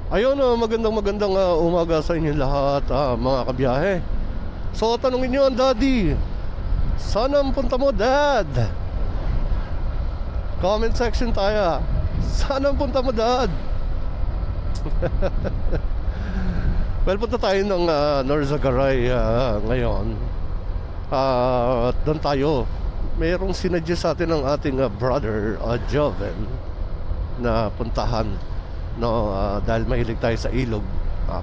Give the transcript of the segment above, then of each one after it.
Ayun, magandang umaga sa inyo lahat, mga kabiyahe. So, tanungin nyo ang daddy, saan ang punta mo, dad? Comment section tayo. Saan ang punta mo, dad? Well, punta tayo ng Norzagaray ngayon. Doon tayo. Mayroong sinadya sa atin ng ating brother Joven na puntahan, no, dahil mahilig tayo sa ilog.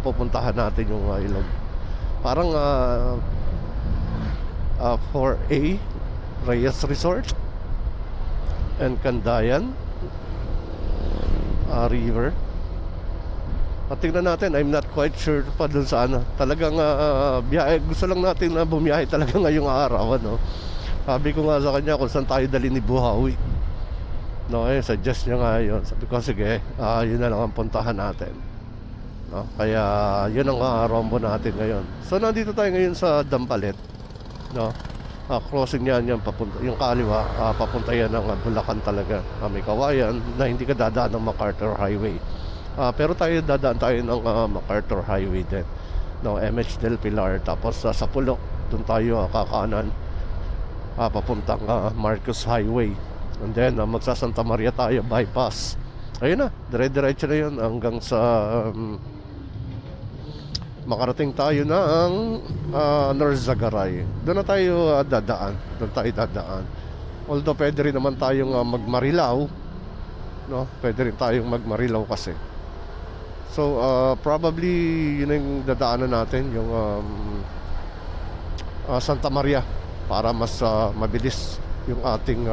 Pupuntahan natin yung ilog. Parang 4A Reyes Resort and Candayan River. At tingnan natin, I'm not quite sure pa dun sa ano. Talagang biyahe, gusto lang natin na bumiyahe talaga ngayong araw, ano. Sabi ko nga sa kanya kung saan tayo dali ni Buhawi, no, suggest niya nga yun. Sabi ko sige, yun na lang ang puntahan natin, no? Kaya yun ang rombo natin ngayon. So nandito tayo ngayon sa Dampalit, no. Crossing yan papunta, yung kaliwa, papunta yan ng Bulacan talaga. May kawayan na hindi ka dadaan ng MacArthur Highway, pero tayo dadaan tayo ng MacArthur Highway din, no, MH del Pilar. Tapos sa Pulok, doon tayo kakanan, papuntang Marcos Highway. And then magsasanta Maria tayo, bypass. Ayun na, dire-diretso na yun hanggang sa makarating tayo ng Norzagaray. Doon na tayo dadaan. Although pwede rin naman tayong magmarilaw, no? Pwede rin tayong magmarilaw kasi. So probably yun ang dadaanan natin, yung Santa Maria, para mas mabilis yung ating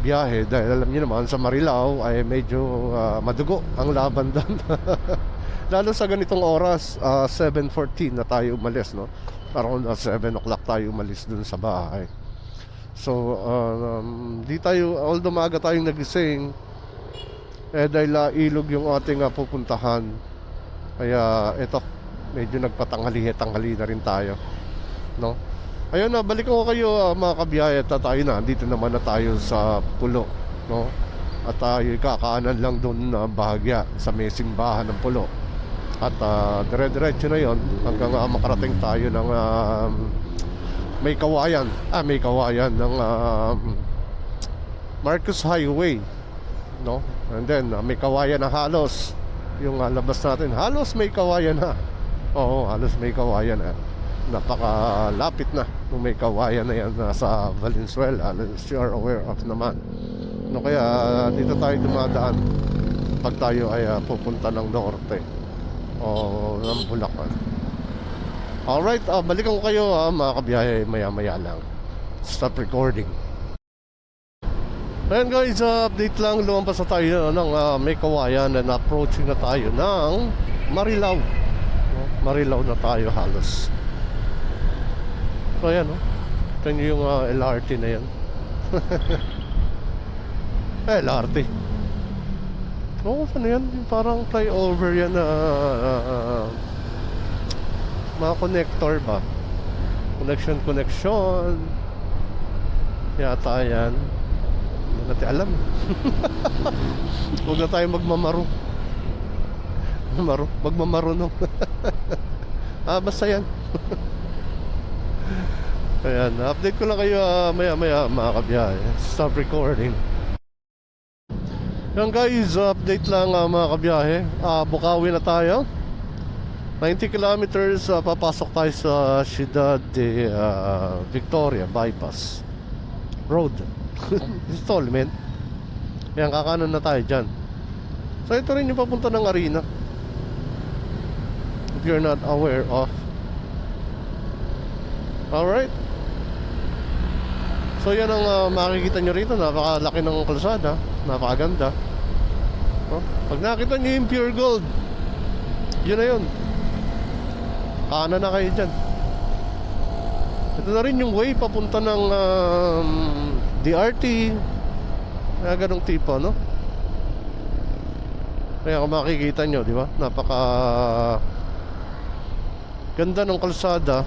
biyahe. Dahil alam niyo naman, sa Marilao ay medyo madugo ang laban doon. Lalo sa ganitong oras, 7:14 na tayo umalis, no? Around 7 o'clock tayo umalis dun sa bahay. So di tayo, although maaga tayong nagising, dahil ilog yung ating pupuntahan, kaya eto, medyo nagpatanghali na rin tayo, no? Ayun na, balikan ko kayo, mga kabiyahe. At tayo na, dito naman na tayo sa Pulo, no? At tayo kakaanan lang doon na bahagya sa may simbahan ng Pulo. At dire-diretso na yon hanggang makarating tayo ng may kawayan ng Marcos Highway, no? And then may kawayan na halos yung labas natin, halos may kawayan na. Oo, halos may kawayan na. Napakalapit na nung may kawayan na yan sa Valenzuela, as you are aware of naman, no? Kaya dito tayo dumadaan pag tayo ay pupunta ng norte o ng Bulacan. Alright, balikan ko kayo, mga kabiyahe, maya lang. Stop recording. Ayan guys, update lang, lumampas na tayo ng may kawayan and approaching na tayo ng Marilao, no? Marilao na tayo halos. So ayan, ito yung LRT na yan. LRT. Saan yan? Parang flyover yan na mga connector ba? Connection yata yan. Hindi natin alam. Huwag na tayo magmamarunong. Basta yan. Ayan, update ko lang kayo maya mga kabiyahe. Stop recording. Yan guys, update lang mga kabiyahe. Bukawi na tayo. 90 kilometers, papasok tayo sa Ciudad de Victoria bypass road. Installment. Yan, kakanan na tayo dyan. So ito rin yung papunta ng arena, if you're not aware of. Alright. So yan ang makikita nyo rito. Napakalaki ng kalsada, napakaganda, oh, pag nakita nyo yung Pure Gold, yun na yun, kanan na kayo dyan. Ito na rin yung way papunta ng DRT, ganong tipo, no? Kaya kung makikita nyo, di ba, napaka ganda ng kalsada,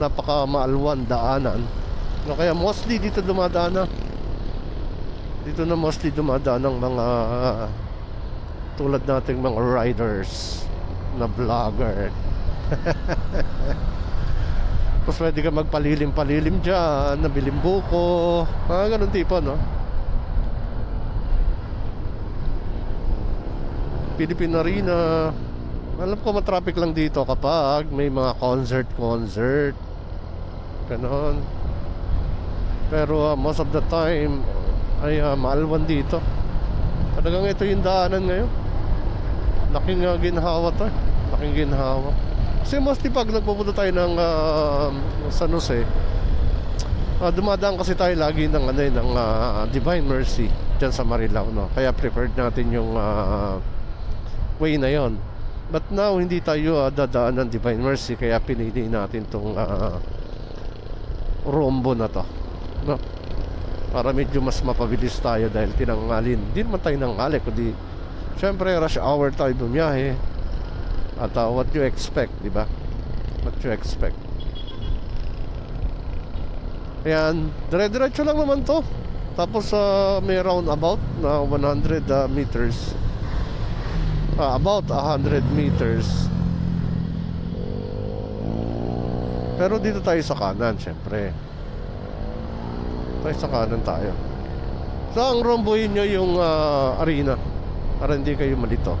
napaka maalwan daanan, no? Kaya mostly dito dumadaan na mostly dumadaan ng mga tulad nating mga riders na vlogger. Tapos pwede ka magpalilim-palilim dyan, nabilim buko, ganun tipo, no? Philippine Arena. Alam ko matraffic lang dito kapag may mga concert ganon. Pero most of the time ay maalwan dito. Talagang ito yung daanan ngayon. Laking ginhawa to. Laking ginhawa. Kasi mostly pag nagpupunta tayo ng San Jose, dumadaan kasi tayo lagi ng Divine Mercy dyan sa Marilao, no? Kaya preferred natin yung way na yon. But now hindi tayo dadaan ng Divine Mercy, kaya pinili natin tong rombo na to, no? Para medyo mas mapabilis tayo dahil tinanghalin. Hindi naman tayo nanghali, kundi syempre rush hour tayo bumiyahe. At what you expect, di ba? What you expect. Ayan, dire-diretso lang naman to. Tapos may roundabout na 100 meters. About 100 meters. Pero dito tayo sa kanan, syempre. Tayo sa kanan tayo. So ang rombohin nyo yung arena para hindi kayo malito.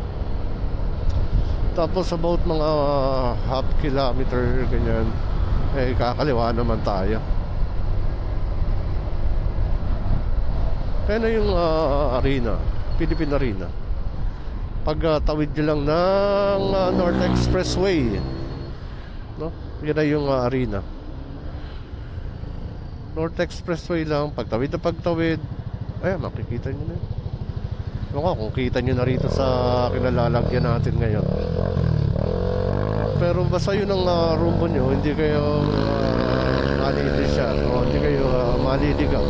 Tapos about mga half kilometer ganyan, kakaliwa naman tayo. Kaya na yung arena, Philippine Arena. Pag tawid nyo lang ng North Expressway, no? Yan na yung arena. North Expressway lang, pagtawid na pagtawid, ayan, makikita nyo na yun. Kung kita nyo na rito sa kinalalagyan natin ngayon. Pero basta yun ang rumbo nyo, hindi kayo malilisya o hindi kayo maliligaw.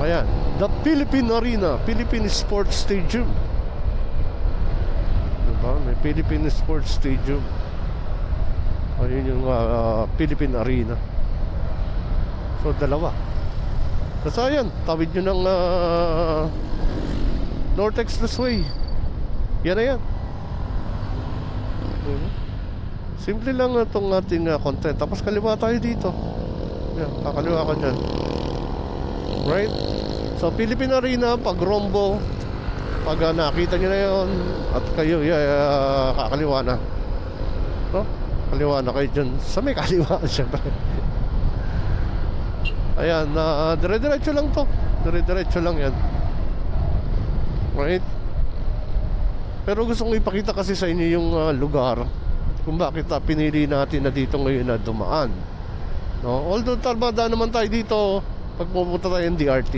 Ayan, the Philippine Arena, Philippine Sports Stadium. Diba? May Philippine Sports Stadium. Ayun yung Philippine Arena. So dalawa. Kasi ayan, tawid nyo ng North Expressway. Yan na yan. Simple lang itong ating content. Tapos kaliwa tayo dito. Yan, kakaliwa ka dyan. Right? So Philippine Arena, pag rombo, pag nakita nyo na yun at kayo kakaliwa na, no? Kaliwa na kayo dyan. Sa may kaliwa syempre. Ayan, dire-diretso lang to. Dire-diretso lang yan. Right? Pero gusto kong ipakita kasi sa inyo yung lugar kung bakit pinili natin na dito ngayon na dumaan, no? Although talbada naman tayo dito pag pupunta tayo ng DRT,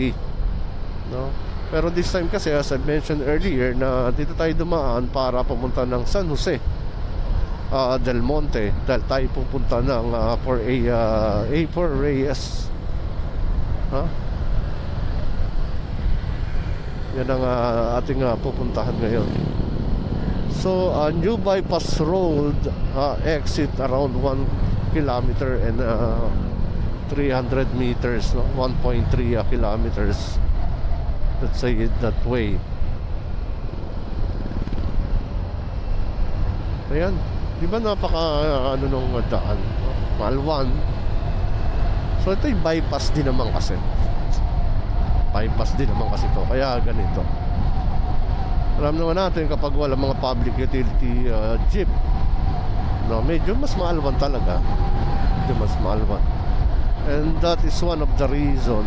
no? Pero this time kasi as I mentioned earlier na dito tayo dumaan para pumunta ng San Jose Del Monte dahil tayo pupunta ng for Reyes. Yan ang ating pupuntahan ngayon. So new bypass road, exit around 1 kilometer and 300 meters, no? 1.3 kilometers, let's say it that way. Ayan, di ba napaka nung daan, no? Malwan. So ito yung bypass din naman kasi. Bypass din naman kasi to, kaya ganito. Alam naman natin kapag wala mga public utility jeep, no, medyo mas maalwan talaga. Medyo mas maalwan. And that is one of the reason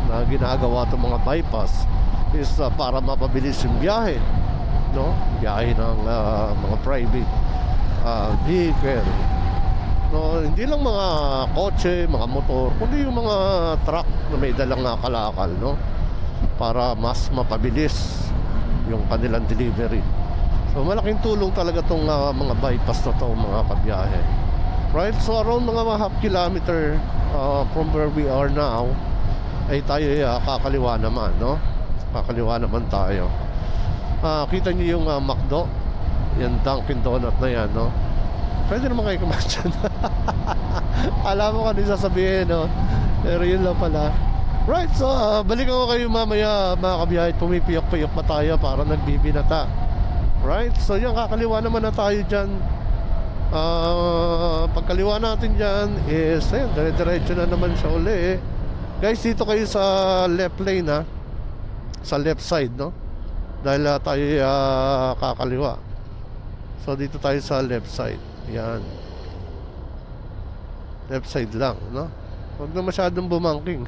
na ginagawa itong mga bypass is para mapabilis yung biyahe, no? Biyahe ng mga private vehicle, no? Hindi lang mga kotse, mga motor, kundi yung mga truck na may dalang kalakal, no? Para mas mapabilis yung kanilang delivery. So malaking tulong talaga tong mga bypass na to, mga kabiyahe. Right? So around mga half kilometer from where we are now ay tayo kakaliwa naman, no? Kakaliwa naman tayo. Kita niyo yung McDo, yung Dunkin Donut na yan, no? Pwede naman kayo kumain dyan. Alam mo kung ano sasabihin, no? Pero yun lang pala. Right, so balikan ko kayo mamaya mga kabiyahe. Pumipiyok-piyok pa tayo para nagbibinata. Right, so yan, kakaliwa naman na tayo dyan. Pagkaliwa natin dyan is, ayun, dire-diretso na naman siya uli eh. Guys, dito kayo sa left lane ha, sa left side, no? Dahil tayo kakaliwa. So dito tayo sa left side. Yan, left side lang, no? Huwag na masyadong bumangking.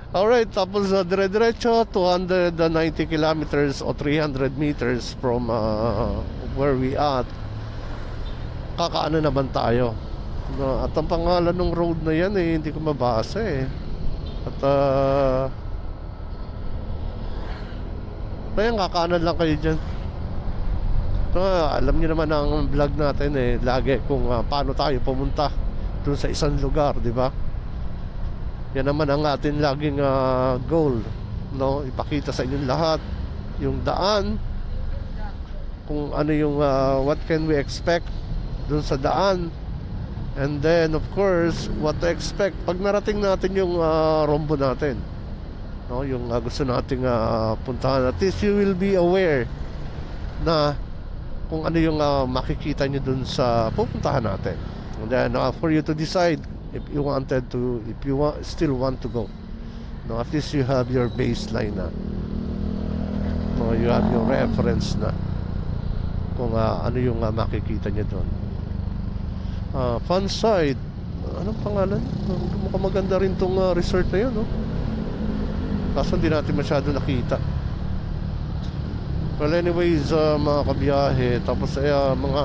Alright, tapos dire-diretso 290 kilometers o 300 meters from where we at. Kakaano naman tayo, no? At ang pangalan ng road na yan eh, hindi ko mabasa eh. At kaya kakaanan lang kayo dyan. Alam niyo naman ang vlog natin eh, lagi kung paano tayo pumunta dun sa isang lugar, di ba? Yan naman ang atin laging goal, no? Ipakita sa inyong lahat yung daan, kung ano yung what can we expect dun sa daan, and then of course what to expect pag narating natin yung rombo natin, no? Yung gusto nating puntahan. At least you will be aware na kung ano yung makikita nyo dun sa pupuntahan natin, and then for you to decide if you still want to go, no? At least you have your baseline na, no? You have your reference na kung ano yung makikita nyo doon. Fun side, anong pangalan? Mukhang maganda rin tong resort na yun, no? Kaso hindi natin masyado nakita. Well anyways, mga kabiyahe, tapos mga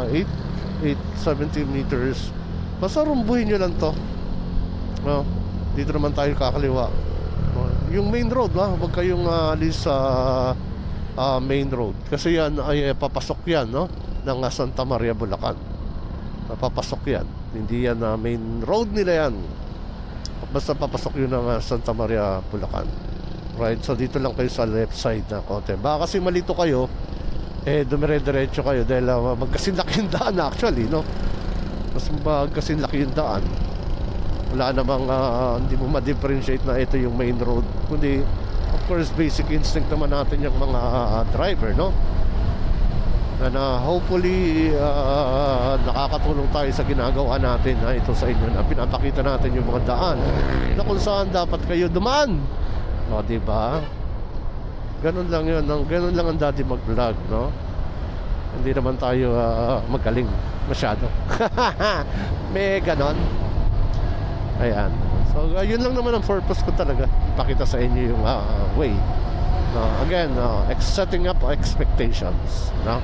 870 meters. Basta rumbuhin nyo lang to, no? Dito naman tayo kakaliwa, no? Yung main road, huwag kayong alis sa main road, kasi yan ay papasok yan, no? Ng Santa Maria, Bulacan. Papasok yan, hindi yan main road nila yan. Basta papasok yun ng Santa Maria, Bulacan. Right, so dito lang kayo sa left side na konti. Baka kasi malito kayo, dumire-diretso kayo dahil magkasinlaki yung daan actually, no? Mas magkasinlaki yung daan. Wala namang hindi mo ma-differentiate na ito yung main road, kundi of course basic instinct naman natin yung mga driver, no? Na hopefully nakakatulong tayo sa ginagawa natin ito sa inyo, na pinapakita natin yung mga daan na kung saan dapat kayo dumaan, no? Diba? Ganun lang yun, ganun lang ang daddy mag-vlog, no? Hindi naman tayo magaling masyado. May ganon. Ayan. So yun lang naman ang purpose ko talaga, ipakita sa inyo yung way, no? Again, setting up expectations, no?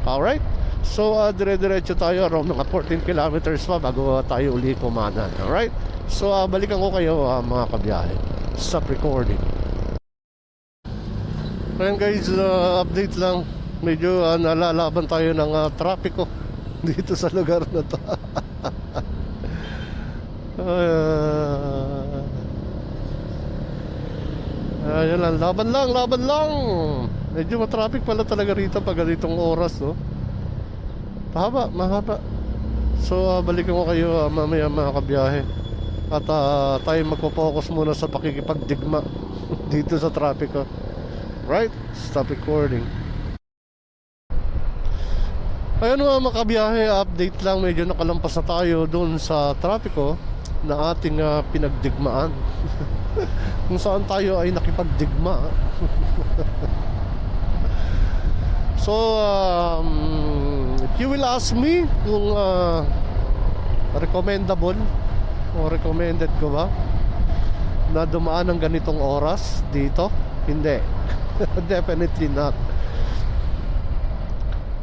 Alright, so dire-diretso tayo around mga 14 kilometers pa bago tayo uli kumanan. Alright, so balikan ko kayo mga kabiyahe. Stop recording. Ayan guys, update lang. Medyo nalalaban tayo ng trapiko dito sa lugar na to. Ayan lang, laban lang. Medyo matraffic pala talaga rito pag ganitong oras, no? Mahaba. So balikan ko kayo mamaya mga kabiyahe. At tayo magpo-focus muna sa pakikipagdigma dito sa trapiko. Right? Stop recording. Ayun mga kabiyahe, update lang. Medyo nakalampas na tayo doon sa trapiko na ating pinagdigmaan. Kung saan tayo ay nakipagdigma. So if you will ask me kung recommendable o recommended ko ba na dumaan ng ganitong oras dito, hindi. Definitely not.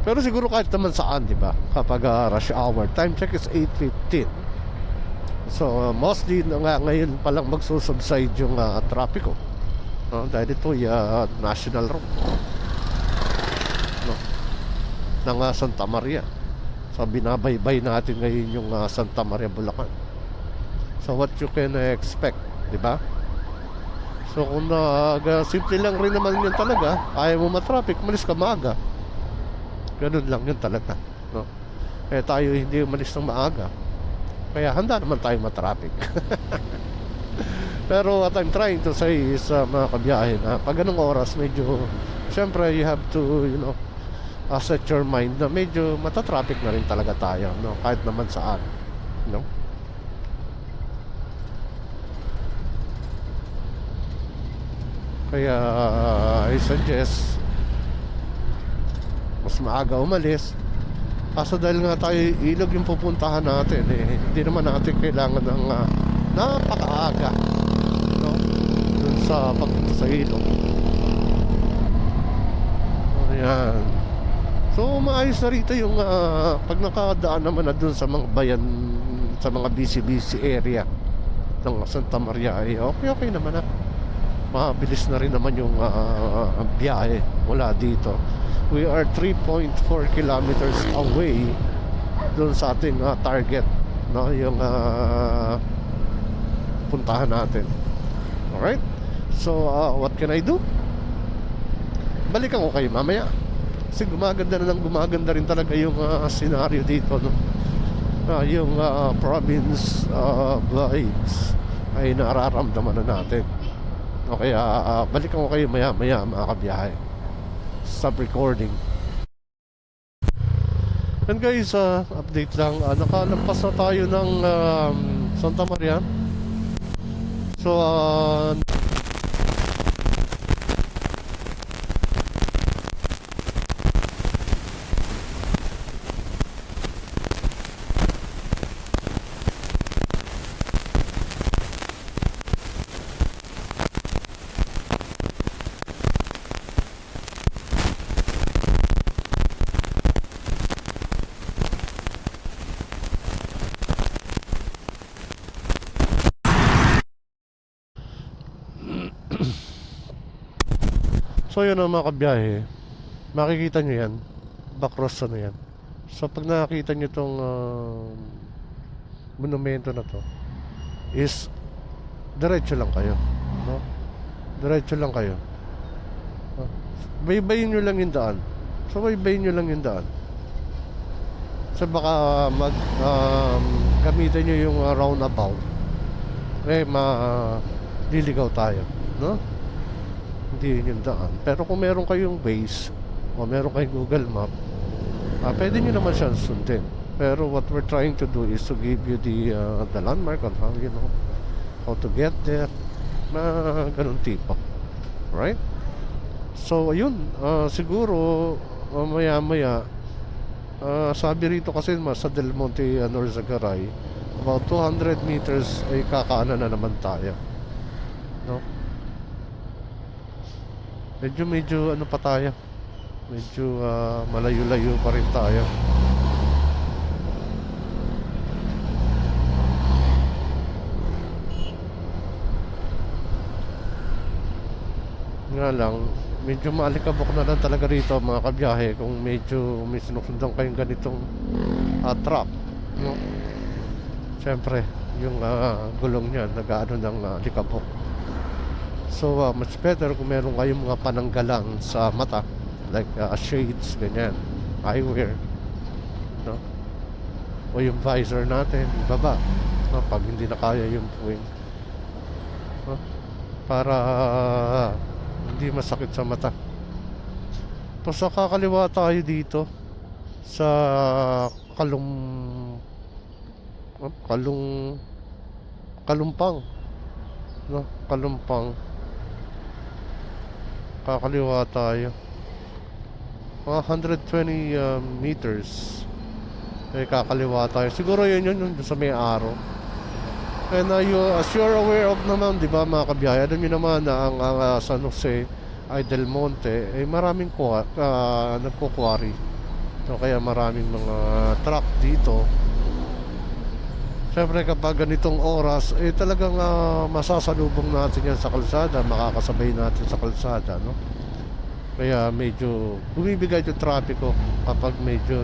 Pero siguro kahit naman saan, di ba? Kapag rush hour, time check is 8:15. So mostly ngayon pa lang magsusubside yung trapiko, no? Dahil ito national road, no? Ng Santa Maria. So binabaybay natin ngayon yung Santa Maria, Bulacan. So what you can expect, di ba? So kung simple lang rin naman yun talaga, ayaw mo matraffic, malis ka maaga. Ganun lang yun talaga, no? Tayo hindi umalis ng maaga, kaya handa naman tayo matraffic. Pero what I'm trying to say is mga kabiyahe, na pag ganung oras medyo, syempre you have to, you know, set your mind na medyo matatraffic na rin talaga tayo, no? Kahit naman saan, no? Kaya I suggest mas maaga umalis. Kaso dahil nga tayo ilog yung pupuntahan natin, hindi naman natin kailangan ng napakaaga, no? Dun sa pagpunta sa ilog. Ayan. So maayos na rito yung pag nakadaan naman na dun sa mga bayan, sa mga busy area ng Santa Maria, okay naman na. Mabilis na rin naman yung biyahe mula dito. We are 3.4 kilometers away doon sa ating target, no? Yung puntahan natin. Alright? So, what can I do? Balikan ko kayo mamaya. Kasi gumaganda rin talaga yung scenario dito, no? Yung province vibes ay nararamdaman na natin. O kaya balikan ko kayo maya mga kabiyahe. Stop recording. And guys, update lang, nakalampas na tayo ng Santa Maria. So so yun ang mga kabiyahe, makikita nyo yan, backcross na yan. So pag nakakita nyo tong monumento na to, is diretso lang kayo, no? Diretso lang kayo, no? Baybayin nyo lang yung daan. So baybayin nyo lang yung daan. So baka gamitin nyo yung roundabout, liligaw tayo, no? Hindi yun yung daan. Pero kung meron kayong Waze o meron kayong Google Map, pwede nyo naman siya sundin. Pero what we're trying to do is to give you the landmark on how, you know, how to get there, na ganun tipo. Right? So ayun, siguro maya sabi rito kasi sa Del Monte Norzagaray, about 200 meters ay kakaanan na naman tayo, no? Medyo ano pa tayo, medyo malayo-layo pa rin tayo. Nga lang, medyo maalikabok na lang talaga rito mga kabiyahe kung medyo may sinusundan kayong ganitong truck, no? Siyempre yung gulong niya nag-aano ng likabok. So much better kung meron kayong mga pananggalang sa mata, like shades, ganyan, eyewear, no? O yung visor natin ibaba, no? Pag hindi na kaya yung puwing, no? Para hindi masakit sa mata. Tapos kakaliwa tayo dito sa Kalumpang, no? Kalumpang, kakaliwa tayo mga 120 meters, kakaliwa tayo. Siguro yun yung sa may araw. And as you're aware of naman, di ba mga kabiyahe, alam nyo naman na ang San Jose ay Del Monte ay maraming nagkukwari. So kaya maraming mga truck dito. Siyempre kapag ganitong oras, talagang masasalubong natin yan sa kalsada, makakasabay natin sa kalsada, no? Kaya medyo bumibigay yung trapiko kapag medyo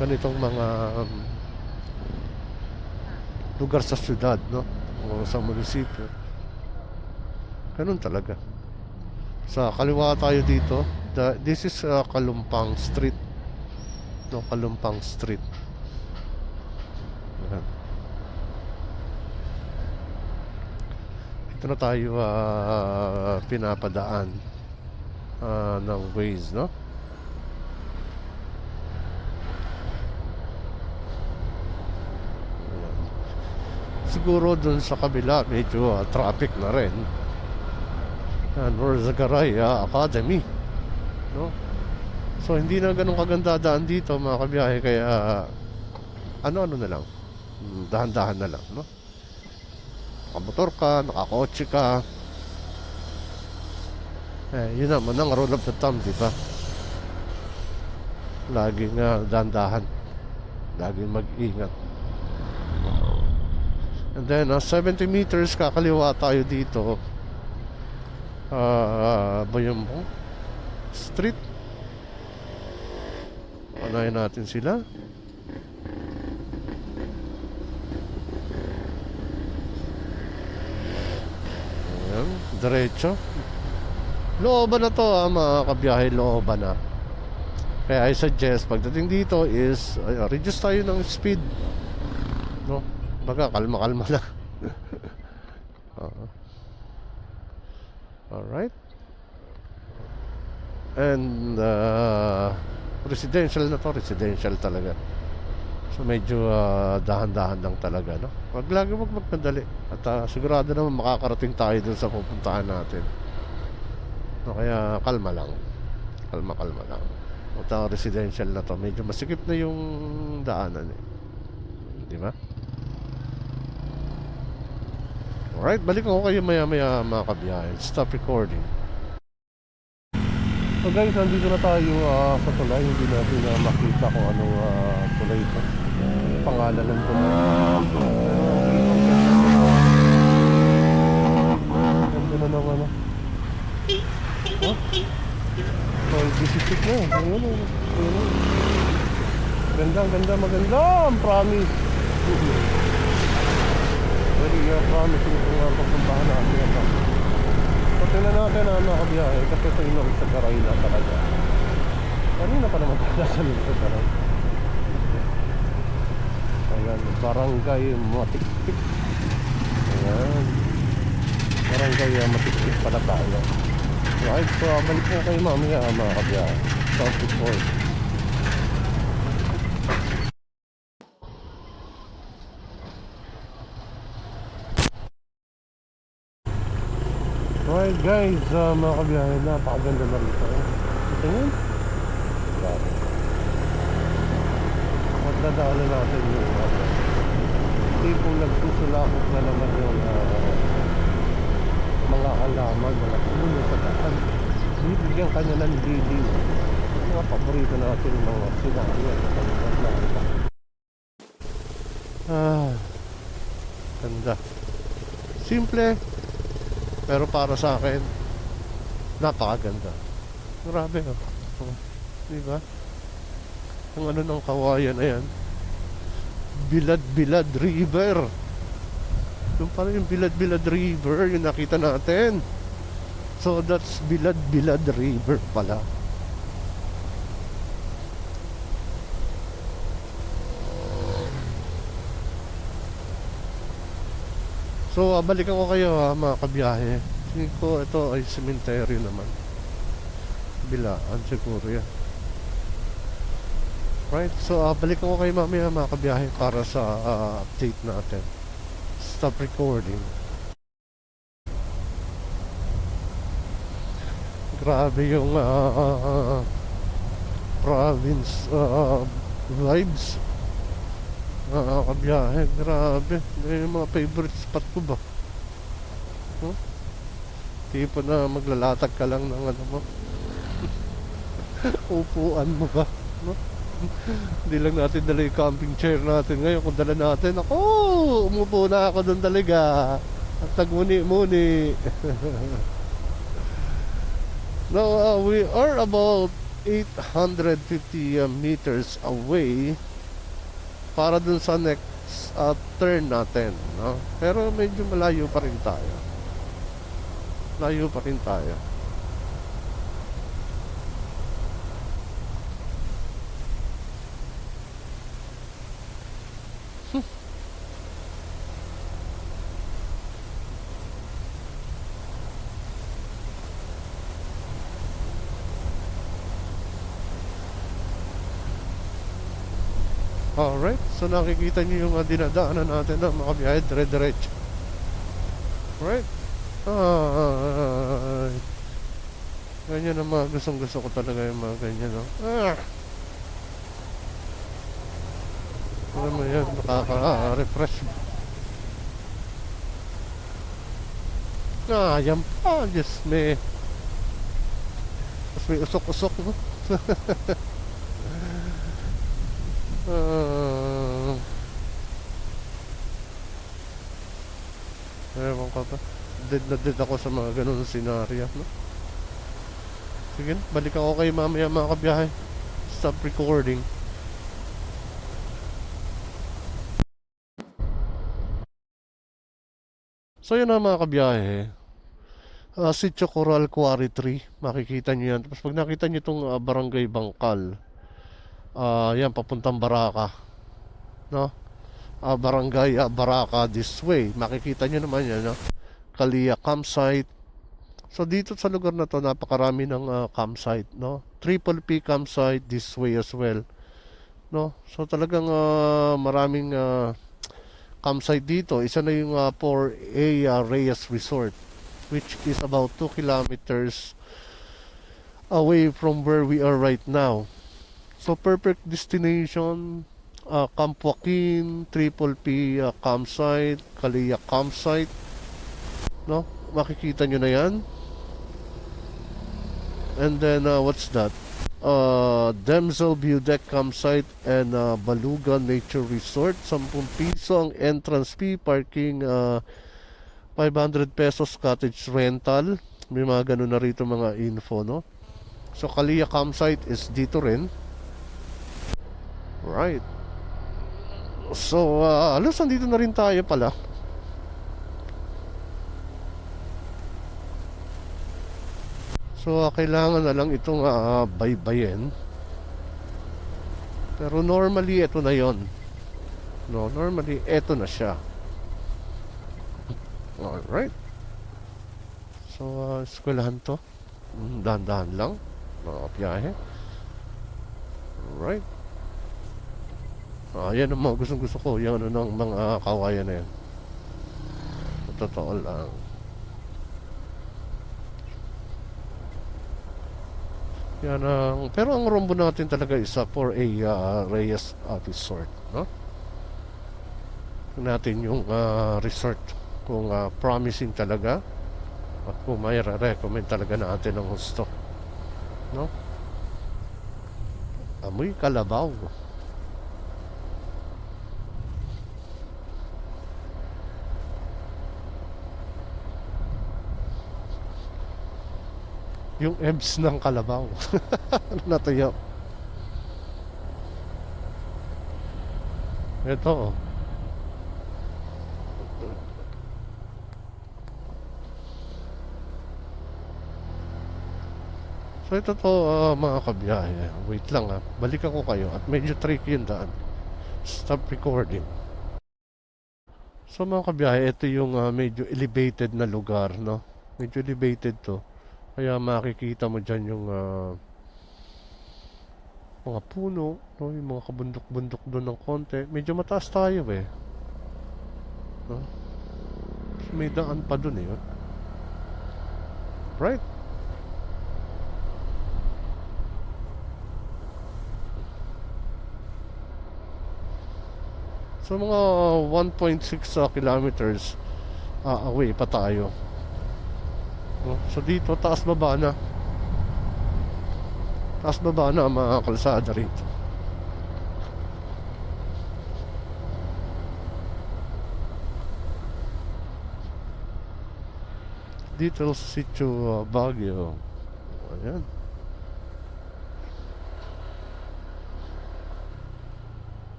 ganitong mga lugar sa syudad, no? O sa munisipyo. Ganun talaga. Sa kaliwa tayo dito, this is Kalumpang Street, no? Kalumpang Street. Ayan. dito na tayo pinapadaan ng Waze, no? Ayan. Siguro dun sa kabila medyo traffic na rin. Nor Zagaray Academy, no? So hindi na ganun kaganda daan dito mga kabiyahe, kaya ano-ano na lang, dahan-dahan na lang, no? Nakamotor ka, nakakotse ka, yun naman ang rule of the thumb, di ba? Laging dahan-dahan, laging mag-ingat. And then 70 meters kakaliwa tayo dito, Bayambong Street. Unahin natin sila. Ayan, diretso. Looban na to mga kabiyahe, looban na. Kaya I suggest pagdating dito is reduce tayo ng speed, no? Baga kalma-kalma lang. Alright. And residential na to, residential talaga. So medyo dahan-dahan lang talaga, no? Wag lagi magmadali. At sigurado naman makakarating tayo dun sa pupuntahan natin, no? Kaya kalma lang. Kalma-kalma lang. At residential na to, medyo masikip na yung daanan, di ba? Alright, balik ako kayo maya-maya mga kabiyahe. Stop recording. So guys, nandito na tayo sa tulay. Hindi natin makita kung anong tulay ito. Pangalan ng tulay. Ganda na naman. So, visitik na. Ayun. Ganda, maganda. Promise. Very promising kung papuntahan natin ito. So tingnan natin mga kabiyahe, kasi ito yung sa Garay na talaga. Kanina pa naman tayo sa Garay. Ayan, Barangay Matiktik. Ayan, Barangay Matiktik pala tayo. Right, so balik po kayo mamaya mga kabiyahe. Stop before. Alright guys, mga kabiyahe, napakaganda na rito. Tingin? Grabe. Magdadaanan natin yung tipong nagsusulakot na naman yung mga halaman, mga puno sa daan. Bibigyan kanya ng lilim. Mga paborito natin yung mga sinaryo at pagkakalata. Ganda. Simple, pero para sa akin napakaganda. Grabe, diba? Ang ano ng kawayan na yan, Bilad-Bilad River. Yung parang yung Bilad-Bilad River yung nakita natin. So that's Bilad-Bilad River pala. So balikan ko kayo mga kabiyahe. Tingin ko ito ay cemetery naman. Bilaan siguro yan. Right, so balikan ko kayo mamaya mga kabiyahe para sa update natin. Stop recording. Grabe yung province vibes. Kabiyahe, grabe. Yung mga favorite spot ko ba? Tipo na maglalatag ka lang ng ano mo. Upuan mo ba, no? Hindi lang natin dala yung camping chair natin ngayon. Kung dala natin, ako, umupo na ako doon talaga. At tagmuni-muni. Now, we are about 850 meters away para dun sa next turn natin, no? Pero medyo malayo pa rin tayo. Layo pa rin tayo. Alright, so nakikita nyo yung dinadaanan natin na mga biyahe dire-diretso. Alright. Ganyan ang mga gustong gusto ko talaga yung mga ganyan, no? Alam mo yan, nakaka-refresh. Yan pa, Diyos me. Tapos may usok-usok, no? Ewan ko ba, dead na dead ako sa mga ganun senaryo, no? Sige, balik ako kayo mamaya mga kabiyahe. Stop recording. So yun na mga kabiyahe, Sitio Coral Quarry 3, makikita nyo yan. Tapos pag nakita nyo itong Barangay Bangkal, yan papuntang Baraka, no? Barangay Baraka this way, makikita nyo naman yan, no? Kalia campsite. So dito sa lugar na to napakarami ng campsite, no? Triple P campsite this way as well, no? So talagang maraming campsite dito. Isa na yung 4A Reyes Resort, which is about 2 kilometers away from where we are right now. So perfect destination, Camp Joaquin, Triple P campsite, Kalia campsite, no? Makikita nyo na yan. And then what's that? Demsel View Deck campsite and Baluga Nature Resort. 10 piso ang entrance fee, parking 500 pesos cottage rental. May mga ganun na rito mga info, no? So Kalia campsite is dito rin. Right. So alos nandito na rin tayo pala. So kailangan na lang itong baybayin. Pero normally ito na yon. No, normally ito na siya. Alright. So eskwelahan to. Dahan-dahan lang mga kabiyahe. Alright. Yan ang mga gustong-gusto ko. Yan ano ng mga kawayan na yan. Totoo lang. Yan ang, pero ang rumbo natin talaga isa for a Reyes Resort, no? Natin yung resort kung promising talaga at kung may recommend talaga natin ang gusto, no? Amoy kalabaw. Yung EBS ng kalabaw. Natuyo. Ito. So ito to mga kabiyahe. Wait lang balik ako kayo at medyo tricky yung daan. Stop recording. So mga kabiyahe, ito yung medyo elevated na lugar, no? Medyo elevated to. Kaya makikita mo dyan yung mga puno, no? Yung mga kabundok-bundok doon ng konti. Medyo mataas tayo no? May daan pa doon right? So mga 1.6 kilometers away pa tayo. So dito taas baba na ang mga kalsada rito. Dito sa Sitio Baguio. Ayan.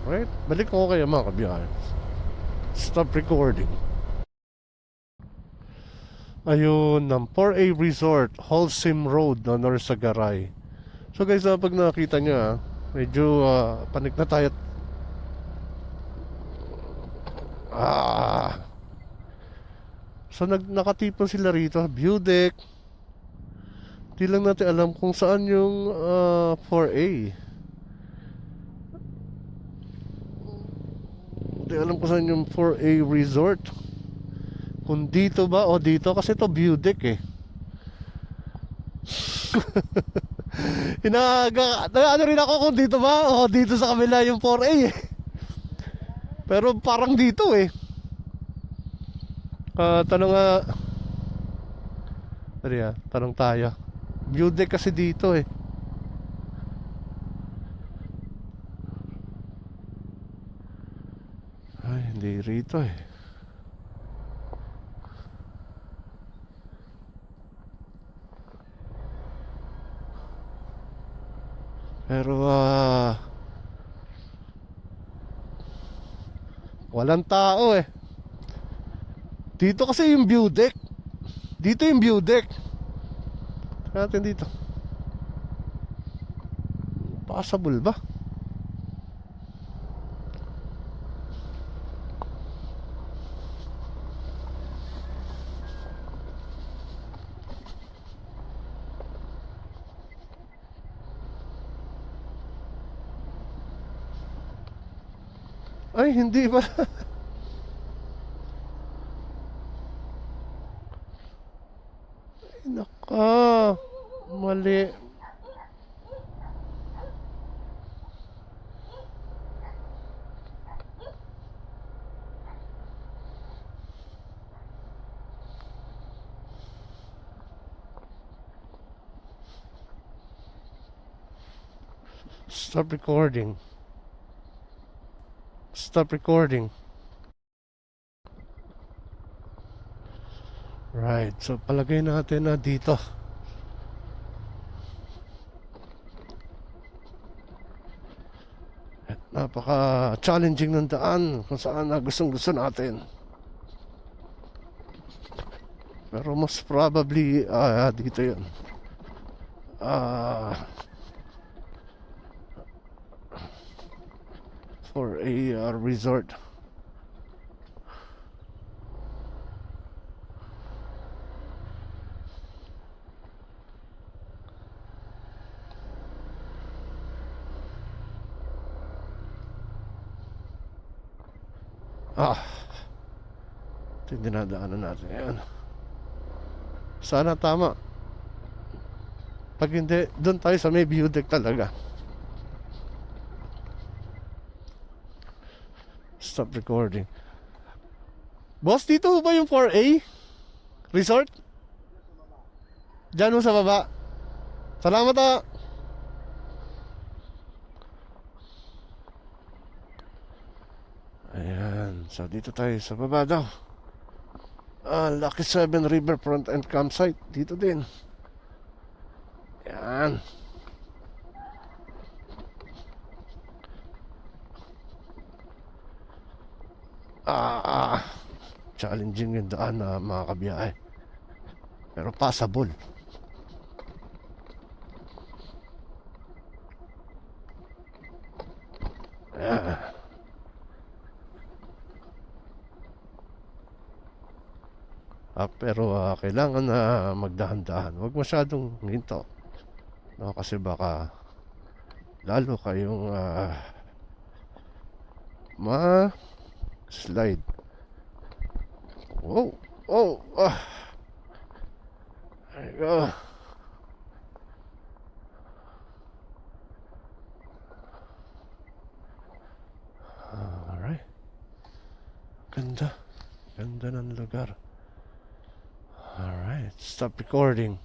Right? Balik ko kayo mga kabiyahe. Stop recording. Ayun, ng 4A Resort, Holcim Road, Norsagaray. So guys, pag nakita nyo medyo panik na tayo. So nakatipon sila rito, view deck, Di lang natin alam kung saan yung 4A. Di alam kung saan yung 4A resort. Kung dito ba o dito, kasi to view deck eh. Ano rin ako kung dito ba o dito sa kabila yung 4A eh. Pero parang dito eh. Tanong nga. Tanong tayo. View deck kasi dito eh. Ay, hindi rito eh. Pero walang tao eh. Dito kasi yung view deck. Dito yung view deck. Tingnan natin dito. Passable ba? Ay, hindi ba? Ay, naka. Mali. Stop recording. Stop recording. Right, so palagay natin na dito. Napaka-challenging ng daan kung saan na gustong-gusto natin. Pero most probably dito yun. For a resort. Ito yung dinadaanan natin ngayon. Sana tama. Pag hindi, doon tayo sa may view deck talaga. Stop recording. Boss, dito ba yung 4A resort? Diyan mo sa baba. Salamat ah. Ayan, so dito tayo sa baba daw. Lucky 7 Riverfront and Campsite. Dito din. Ayan. Challenging yung daan na mga kabiyahe. Pero passable. Ayan. Pero kailangan na magdahan-dahan. Huwag masyadong hinto. No, kasi baka lalo kayong ma-slide. Whoa! Oh! There you go. Alright. Ganda. Ganda ng lugar. Alright. Stop recording.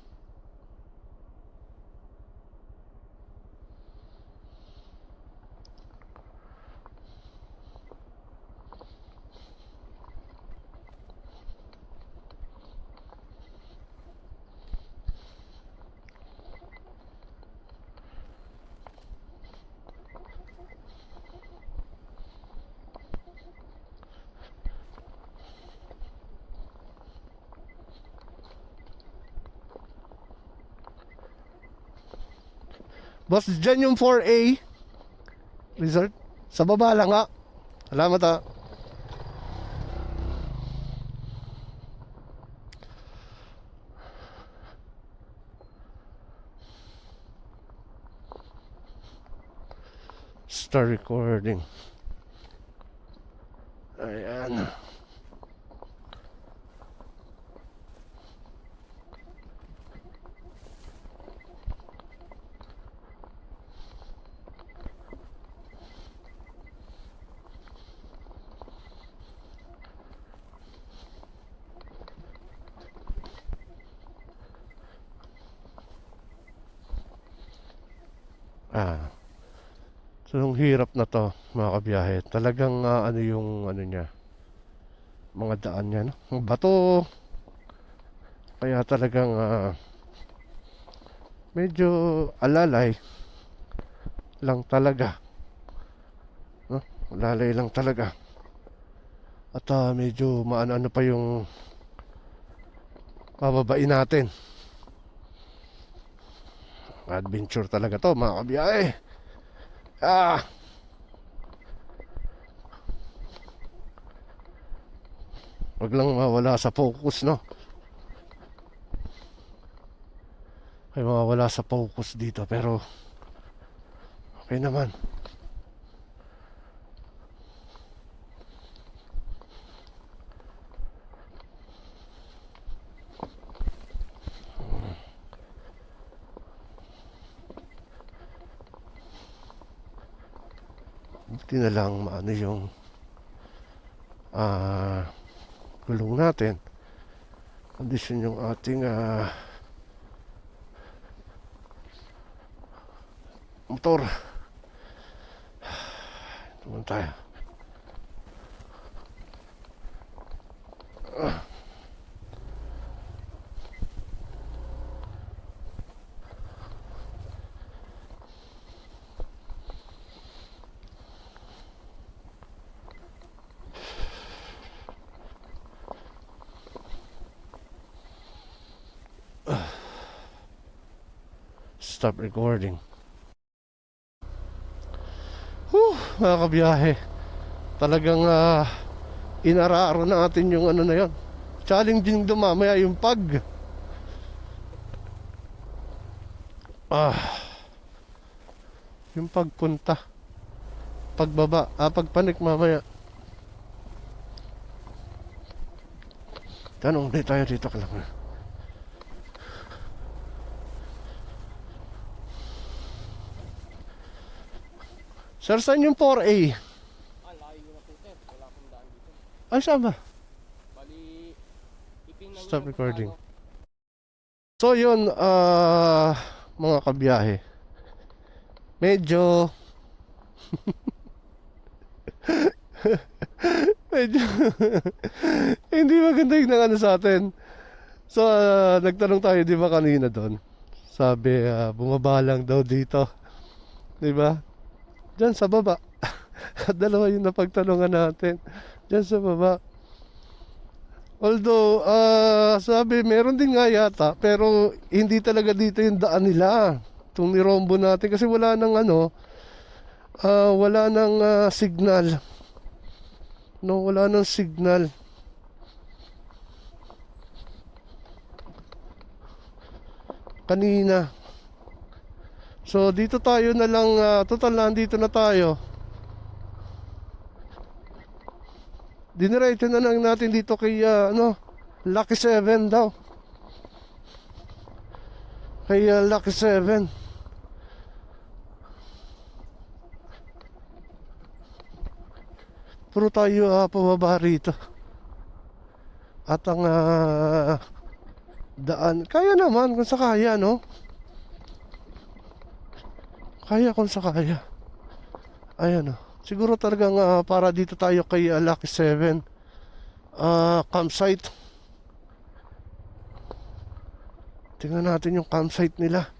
Boss, dyan yung 4A resort. Sa baba lang ha. Salamat ha. Start recording. Ayan. So yung hirap na to mga kabiyahe, talagang ano yung ano niya, mga daan niya, no? Ang bato, kaya talagang medyo alalay lang talaga, no? Alalay lang talaga. At medyo maano-ano pa yung pababain natin. Adventure talaga to mga kabiyahe. Wag lang mawala sa focus, no? Kaya mawala sa focus dito, pero okay naman. Buti na lang maano yung gulong natin, kondisyon yung ating motor. Tuman tayo. Stop recording. Mga kabiyahe, talagang inararo natin yung ano na yon. Challenging dumamaya yung yung pagpunta, pagbaba, pagpanik mamaya. Tanong di tayo dito ka lang. Sir, saan yung 4A? Layo na po, sir. Wala akong daan dito. Ay, saan ba? Bali, ipingnan Stop nyo lang recording. po So yun, mga kabiyahe, medyo medyo hindi maganda yung ano sa atin. So nagtanong tayo di ba kanina doon, sabi bumaba lang daw dito, di ba? Diyan sa baba. Dalawa yung napagtanungan natin, diyan sa baba. Although sabi meron din nga yata, pero hindi talaga dito yung daan nila, itong nirombo natin, kasi wala nang ano, wala nang signal, no, wala nang signal kanina. So dito tayo na lang, total nandito na tayo, diniretso na lang natin dito kay Lucky 7 daw, kay Lucky 7. Puro tayo pababa rito. At ang daan, kaya naman kung sa kaya, no? Kaya kung sa kaya. Ayan, siguro talagang para dito tayo kay Lucky 7 campsite. Tingnan natin yung campsite nila.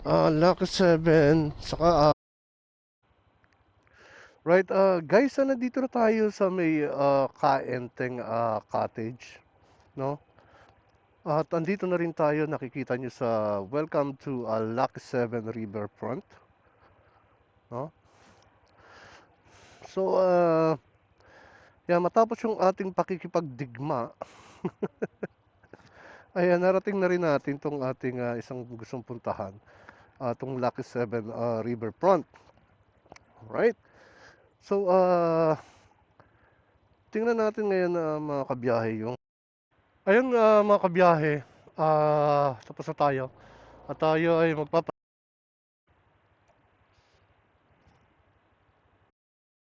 Lucky 7 saka right, guys, nandito na tayo sa may Kaenteng cottage, no? At andito na rin tayo, nakikita nyo sa welcome to Lucky 7 Riverfront, no? So matapos yung ating pakikipagdigma Ayan, narating na rin natin tong ating isang gustong puntahan, tong Lucky Seven Riverfront. Alright. So, tingnan natin ngayon mga kabiyahe yung ayun mga kabiyahe, tapos na tayo at tayo ay